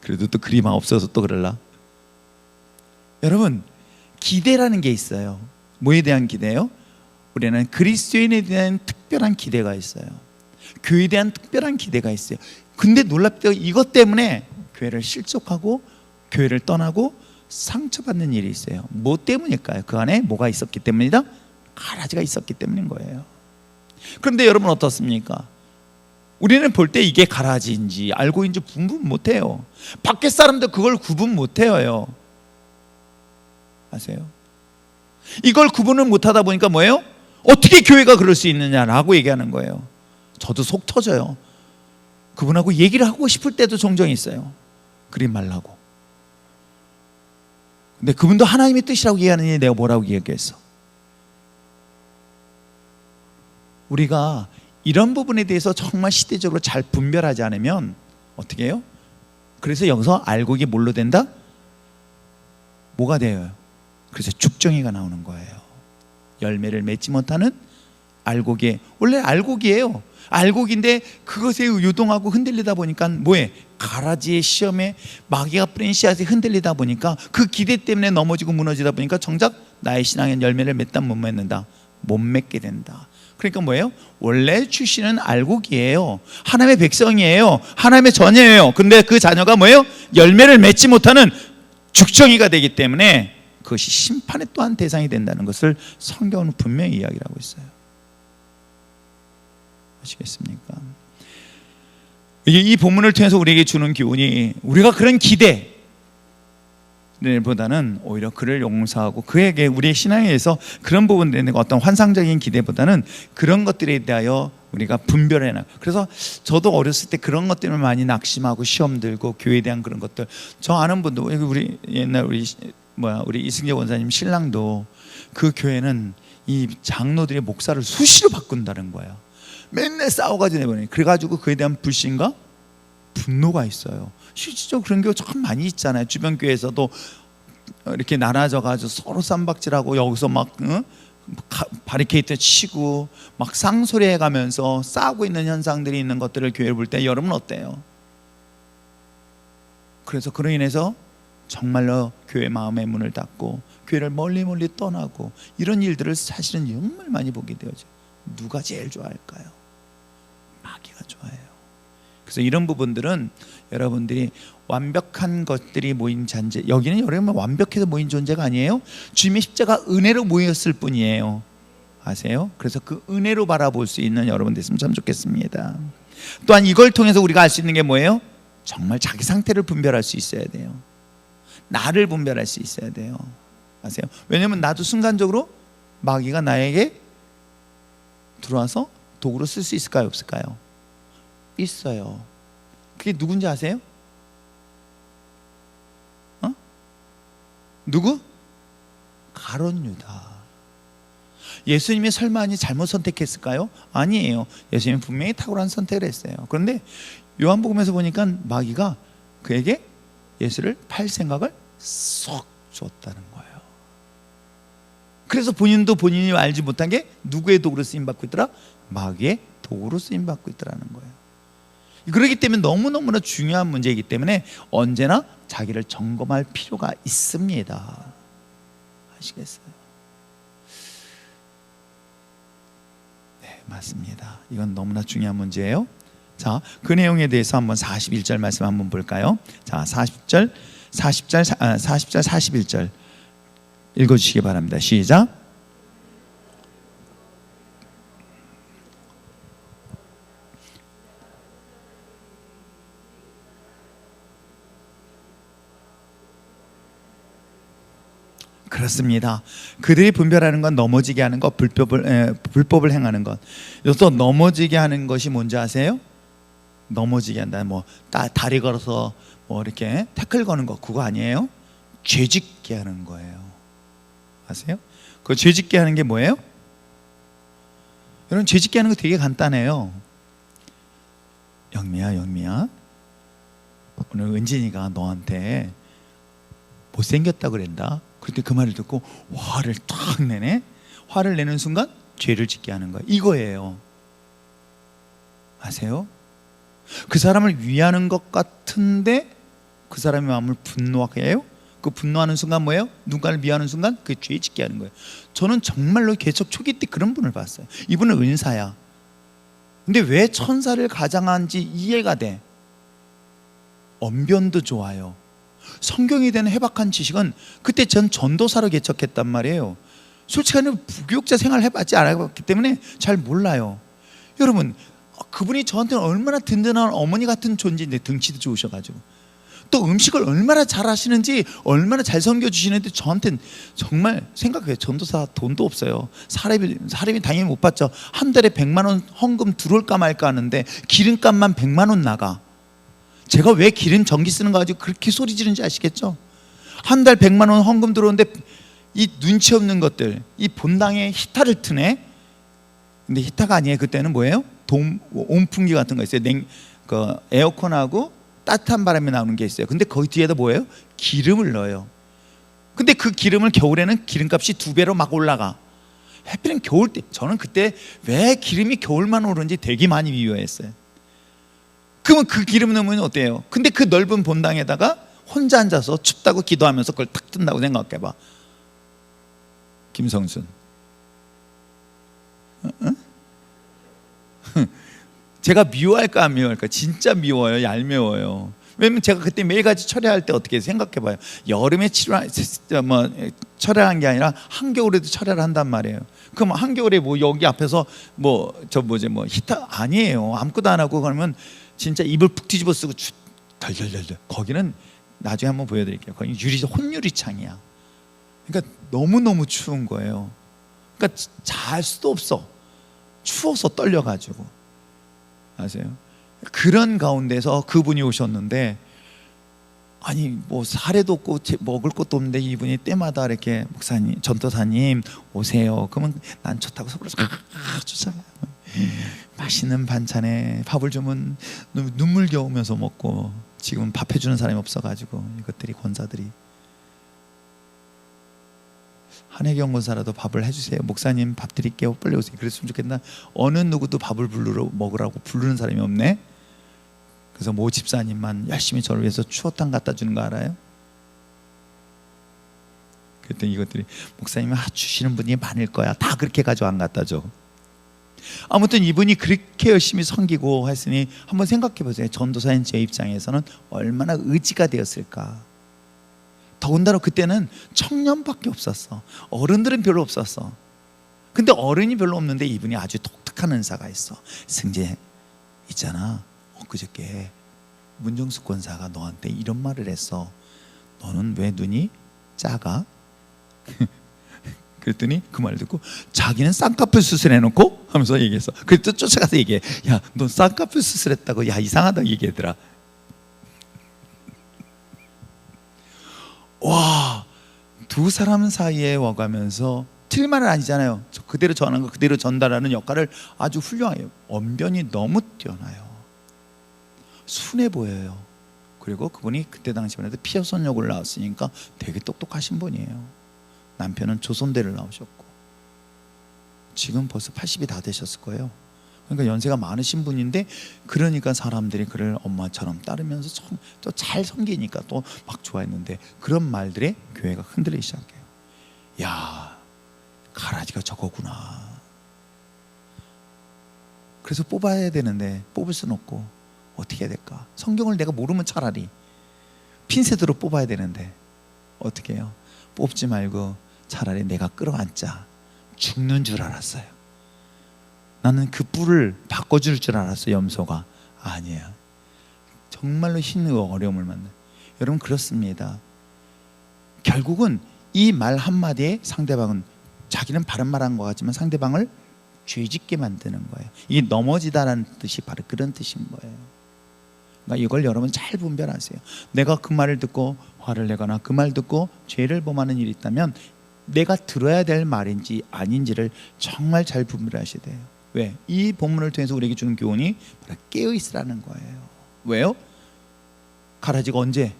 그래도 또 그림 없어서 또 그럴라. 여러분 기대라는 게 있어요. 뭐에 대한 기대요? 우리는 그리스도인에 대한 특별한 기대가 있어요. 교회에 대한 특별한 기대가 있어요. 근데 놀랍게도 이것 때문에 교회를 실족하고 교회를 떠나고 상처받는 일이 있어요. 뭐 때문일까요? 그 안에 뭐가 있었기 때문이다? 가라지가 있었기 때문인 거예요. 그런데 여러분 어떻습니까? 우리는 볼 때 이게 가라지인지 알고 있는지 구분 못해요. 밖에 사람도 그걸 구분 못해요. 아세요? 이걸 구분을 못하다 보니까 뭐예요? 어떻게 교회가 그럴 수 있느냐라고 얘기하는 거예요. 저도 속 터져요. 그분하고 얘기를 하고 싶을 때도 종종 있어요. 그리 말라고. 근데 그분도 하나님의 뜻이라고 얘기하느니 내가 뭐라고 얘기했어? 우리가 이런 부분에 대해서 정말 시대적으로 잘 분별하지 않으면 어떻게 해요? 그래서 여기서 알곡이 뭘로 된다? 뭐가 돼요? 그래서 죽정이가 나오는 거예요. 열매를 맺지 못하는 알곡이, 원래 알곡이에요. 알곡인데 그것에 요동하고 흔들리다 보니까 뭐해? 가라지의 시험에 마귀가 뿌린 씨앗이 흔들리다 보니까 그 기대 때문에 넘어지고 무너지다 보니까 정작 나의 신앙엔 열매를 맺다 못 맺는다. 못 맺게 된다. 그러니까 뭐예요? 원래 출신은 알곡이에요. 하나님의 백성이에요. 하나님의 자녀예요. 근데 그 자녀가 뭐예요? 열매를 맺지 못하는 죽정이가 되기 때문에 그것이 심판의 또한 대상이 된다는 것을 성경은 분명히 이야기를 하고 있어요. 아시겠습니까? 이 본문을 통해서 우리에게 주는 교훈이, 우리가 그런 기대, 보다는 오히려 그를 용서하고 그에게 우리의 신앙에서 그런 부분들에 대한 어떤 환상적인 기대보다는 그런 것들에 대하여 우리가 분별해놔. 그래서 저도 어렸을 때 그런 것 때문에 많이 낙심하고 시험 들고 교회에 대한 그런 것들. 저 아는 분도 우리 옛날 우리 이승재 원사님 신랑도 그 교회는 이 장로들이 목사를 수시로 바꾼다는 거예요. 맨날 싸워가지고 내보내. 그래가지고 그에 대한 불신과 분노가 있어요. 실질적으로 그런 경우 참 많이 있잖아요. 주변 교회에서도 이렇게 나눠져가지고 서로 쌈박질하고 여기서 막 바리케이트 치고 막 쌍소리해가면서 싸우고 있는 현상들이 있는 것들을 교회를 볼 때 여러분 어때요? 그래서 그로 인해서 정말로 교회 마음의 문을 닫고 교회를 멀리 떠나고 이런 일들을 사실은 정말 많이 보게 되어져. 누가 제일 좋아할까요? 마귀가 좋아해요. 그래서 이런 부분들은 여러분들이 완벽한 것들이 모인 잔재, 여기는 여러분 완벽해서 모인 존재가 아니에요. 주님의 십자가 은혜로 모였을 뿐이에요. 아세요? 그래서 그 은혜로 바라볼 수 있는 여러분 됐으면 참 좋겠습니다. 또한 이걸 통해서 우리가 알 수 있는 게 뭐예요? 정말 자기 상태를 분별할 수 있어야 돼요. 나를 분별할 수 있어야 돼요. 아세요? 왜냐하면 나도 순간적으로 마귀가 나에게 들어와서 도구로 쓸 수 있을까요? 없을까요? 있어요. 그게 누군지 아세요? 누구? 가룟 유다. 예수님이 설마 잘못 선택했을까요? 아니에요. 예수님은 분명히 탁월한 선택을 했어요. 그런데 요한복음에서 보니까 마귀가 그에게 예수를 팔 생각을 쏙 줬다는 거예요. 그래서 본인도 본인이 알지 못한 게 누구의 도구로 쓰임받고 있더라? 마귀의 도구로 쓰임받고 있더라는 거예요. 그렇기 때문에 너무너무나 중요한 문제이기 때문에 언제나 자기를 점검할 필요가 있습니다. 아시겠어요? 네, 맞습니다. 이건 너무나 중요한 문제예요. 자, 그 내용에 대해서 한번 41절 말씀 한번 볼까요? 자, 40절 41절 읽어주시기 바랍니다. 시작. 그렇습니다. 그들이 분별하는 건 넘어지게 하는 것, 불법을 행하는 것. 여기서 넘어지게 하는 것이 뭔지 아세요? 넘어지게 한다. 다리 걸어서 이렇게 태클 거는 거 그거 아니에요? 죄짓게 하는 거예요. 아세요? 그 죄짓게 하는 게 뭐예요? 여러분 죄짓게 하는 거 되게 간단해요. 영미야, 오늘 은진이가 너한테 못생겼다 그랬다. 그때 그 말을 듣고 화를 탁 내네. 화를 내는 순간 죄를 짓게 하는 거예요. 이거예요. 아세요? 그 사람을 위하는 것 같은데 그 사람의 마음을 분노하게 해요. 그 분노하는 순간 뭐예요? 누군가를 미워하는 순간 그게 죄 짓게 하는 거예요. 저는 정말로 개척 초기 때 그런 분을 봤어요. 이분은 은사야. 근데 왜 천사를 가장한지 이해가 돼. 언변도 좋아요. 성경에 대한 해박한 지식은 그때 전 전도사로 개척했단 말이에요. 솔직히 부교육자 생활을 해봤지 않았기 때문에 잘 몰라요. 여러분 그분이 저한테는 얼마나 든든한 어머니 같은 존재인데 등치도 좋으셔가지고 또 음식을 얼마나 잘 하시는지 얼마나 잘 섬겨주시는데 저한테는 정말 생각해요. 전도사 돈도 없어요. 사람이 당연히 못 받죠. 한 달에 100만 원 헌금 들어올까 말까 하는데 기름값만 100만 원 나가. 제가 왜 기름 전기 쓰는 거 가지고 그렇게 소리 지르는지 아시겠죠? 한 달 100만 원 헌금 들어오는데 이 눈치 없는 것들, 이 본당에 히타를 트네. 근데 히타가 아니에요. 그때는 뭐예요? 온풍기 같은 거 있어요. 그 에어컨하고 따뜻한 바람이 나오는 게 있어요. 근데 거기 뒤에다 뭐예요? 기름을 넣어요. 근데 그 기름을 겨울에는 기름값이 2배로 막 올라가. 해필은 겨울 때 저는 그때 왜 기름이 겨울만 오르는지 되게 많이 미워했어요. 그러면 그 기름 넣으면 어때요? 근데 그 넓은 본당에다가 혼자 앉아서 춥다고 기도하면서 그걸 탁 뜬다고 생각해봐. 김성순. 제가 미워할까 안 미워할까? 진짜 미워요. 얄미워요. 왜냐면 제가 그때 매일같이 철야할 때 어떻게 생각해봐요. 여름에 철야한 게 아니라 한겨울에도 철야를 한단 말이에요. 그럼 한겨울에 여기 앞에서 히터 아니에요. 아무것도 안 하고 그러면 진짜 입을 푹 뒤집어 쓰고 덜덜덜덜. 거기는 나중에 한번 보여드릴게요. 거기 혼유리창이야. 그러니까 너무너무 추운 거예요. 그러니까 잘 수도 없어. 추워서 떨려가지고. 아세요? 그런 가운데서 그분이 오셨는데, 아니 뭐 사례도 없고 먹을 것도 없는데 이분이 때마다 이렇게 목사님, 전도사님 오세요. 그러면 난 좋다고 속으로서 주잖아요. 맛있는 반찬에 밥을 주면 눈물 겨우면서 먹고, 지금 밥 해주는 사람이 없어가지고 이것들이 권사들이 한혜경 권사라도 밥을 해주세요. 목사님 밥 드릴게요. 빨리 오세요. 그랬으면 좋겠나. 어느 누구도 밥을 먹으라고 부르는 사람이 없네. 그래서 모 집사님만 열심히 저를 위해서 추어탕 갖다 주는 거 알아요? 그랬더니 이것들이 목사님이 주시는 분이 많을 거야. 다 그렇게 가지고 안 갖다 줘. 아무튼 이분이 그렇게 열심히 섬기고 했으니 한번 생각해 보세요. 전도사인 제 입장에서는 얼마나 의지가 되었을까. 더군다나 그때는 청년밖에 없었어. 어른들은 별로 없었어. 근데 어른이 별로 없는데 이분이 아주 독특한 은사가 있어. 승재 있잖아, 엊그저께 문정숙 권사가 너한테 이런 말을 했어. 너는 왜 눈이 작아? 그랬더니 그 말을 듣고 자기는 쌍꺼풀 수술해놓고 하면서 얘기했어. 그래서 쫓아가서 얘기해. 야, 너 쌍꺼풀 수술했다고? 야, 이상하다고 얘기하더라. 와, 두 사람 사이에 와가면서 틀린 말은 아니잖아요. 그대로 전하는 거 그대로 전달하는 역할을 아주 훌륭해요. 언변이 너무 뛰어나요. 순해 보여요. 그리고 그분이 그때 당시만 해도 피어선역을 나왔으니까 되게 똑똑하신 분이에요. 남편은 조선대를 나오셨고 지금 벌써 80이 다 되셨을 거예요. 그러니까 연세가 많으신 분인데, 그러니까 사람들이 그를 엄마처럼 따르면서 또 잘 섬기니까 또 막 좋아했는데, 그런 말들에 교회가 흔들리기 시작해요. 야, 가라지가 저거구나. 그래서 뽑아야 되는데 뽑을 수는 없고 어떻게 해야 될까? 성경을 내가 모르면 차라리 핀셋으로 뽑아야 되는데 어떻게 해요? 뽑지 말고 차라리 내가 끌어안자. 죽는 줄 알았어요. 나는 그 뿔을 바꿔줄 줄 알았어. 염소가 아니에요. 정말로 흰 어려움을 만나. 여러분 그렇습니다. 결국은 이 말 한마디에 상대방은, 자기는 바른 말한 것 같지만 상대방을 죄짓게 만드는 거예요. 이게 넘어지다라는 뜻이 바로 그런 뜻인 거예요. 그러니까 이걸 여러분 잘 분별하세요. 내가 그 말을 듣고 화를 내거나 그 말 듣고 죄를 범하는 일이 있다면 내가 들어야 될 말인지 아닌지를 정말 잘 분별하셔야 돼요. 왜? 이 본문을 통해서 우리에게 주는 교훈이 바로 깨어있으라는 거예요. 왜요? 가라지가 언제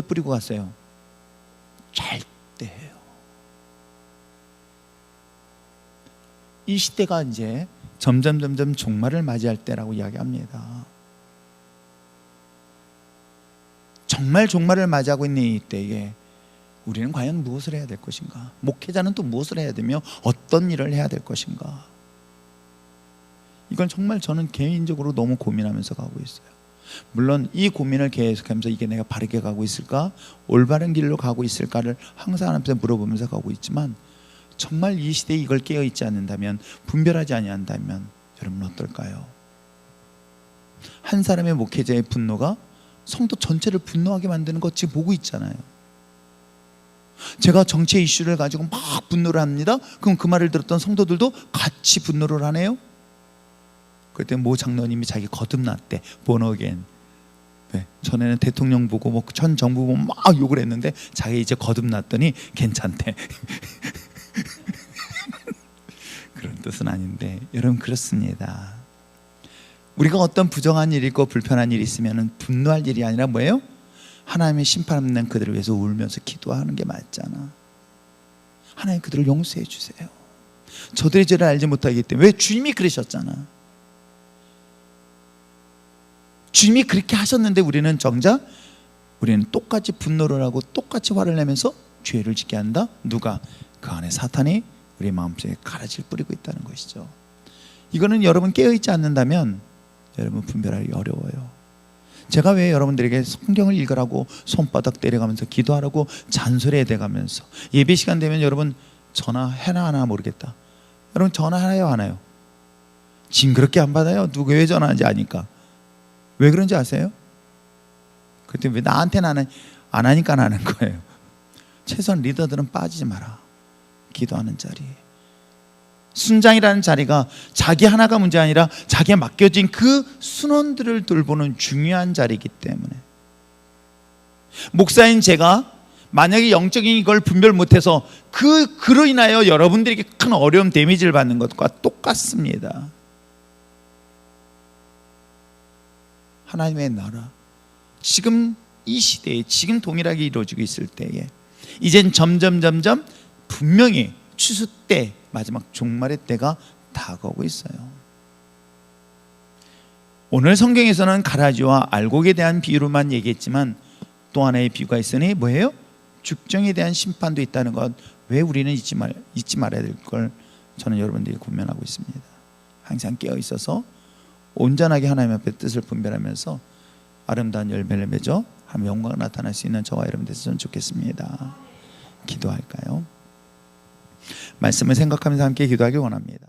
뿌리고 갔어요? 잘 때예요. 이 시대가 이제 점점 종말을 맞이할 때라고 이야기합니다. 정말 종말을 맞이하고 있는 이 때에 우리는 과연 무엇을 해야 될 것인가? 목회자는 또 무엇을 해야 되며 어떤 일을 해야 될 것인가? 이건 정말 저는 개인적으로 너무 고민하면서 가고 있어요. 물론 이 고민을 계속하면서 이게 내가 바르게 가고 있을까? 올바른 길로 가고 있을까를 항상 하나님께 물어보면서 가고 있지만, 정말 이 시대에 이걸 깨어있지 않는다면, 분별하지 아니한다면 여러분 어떨까요? 한 사람의 목회자의 분노가 성도 전체를 분노하게 만드는 거 지금 보고 있잖아요. 제가 정치 이슈를 가지고 막 분노를 합니다. 그럼 그 말을 들었던 성도들도 같이 분노를 하네요. 그때 모 장로님이 자기 거듭났대. 본어겐. 네, 전에는 대통령 보고 뭐 전 정부 보고 막 욕을 했는데 자기 이제 거듭났더니 괜찮대. 그런 뜻은 아닌데 여러분 그렇습니다. 우리가 어떤 부정한 일이 있고 불편한 일이 있으면 분노할 일이 아니라 뭐예요? 하나님의 심판하는 그들을 위해서 울면서 기도하는 게 맞잖아. 하나님 그들을 용서해 주세요. 저들의 죄를 알지 못하기 때문에. 왜? 주님이 그러셨잖아. 주님이 그렇게 하셨는데 우리는 정작 우리는 똑같이 분노를 하고 똑같이 화를 내면서 죄를 짓게 한다. 누가? 그 안에 사탄이 우리 마음속에 가라지를 뿌리고 있다는 것이죠. 이거는 여러분 깨어있지 않는다면 여러분 분별하기 어려워요. 제가 왜 여러분들에게 성경을 읽으라고 손바닥 때려가면서 기도하라고 잔소리해 대가면서, 예배 시간 되면 여러분 전화해나 하나 모르겠다. 여러분 전화해요 안 해요? 징그럽게 안 받아요. 누가 왜 전화하는지 아니까. 왜 그런지 아세요? 그때 왜 나한테는 안 하니까 하는 거예요. 최소한 리더들은 빠지지 마라. 기도하는 자리에. 순장이라는 자리가 자기 하나가 문제 아니라 자기에 맡겨진 그 순원들을 돌보는 중요한 자리이기 때문에, 목사인 제가 만약에 영적인 걸 분별 못해서 그로 인하여 여러분들에게 큰 어려움, 데미지를 받는 것과 똑같습니다. 하나님의 나라, 지금 이 시대에 지금 동일하게 이루어지고 있을 때에 이젠 점점 분명히 추수 때, 마지막 종말의 때가 다가오고 있어요. 오늘 성경에서는 가라지와 알곡에 대한 비유로만 얘기했지만 또 하나의 비유가 있으니 뭐예요? 죽정에 대한 심판도 있다는 것, 왜 우리는 잊지 말아야 될 걸 저는 여러분들에게 권면하고 있습니다. 항상 깨어 있어서 온전하게 하나님 앞에 뜻을 분별하면서 아름다운 열매를 맺어 하나님의 영광을 나타날 수 있는 저와 여러분 됐으면 좋겠습니다. 기도할까요? 말씀을 생각하면서 함께 기도하기 원합니다.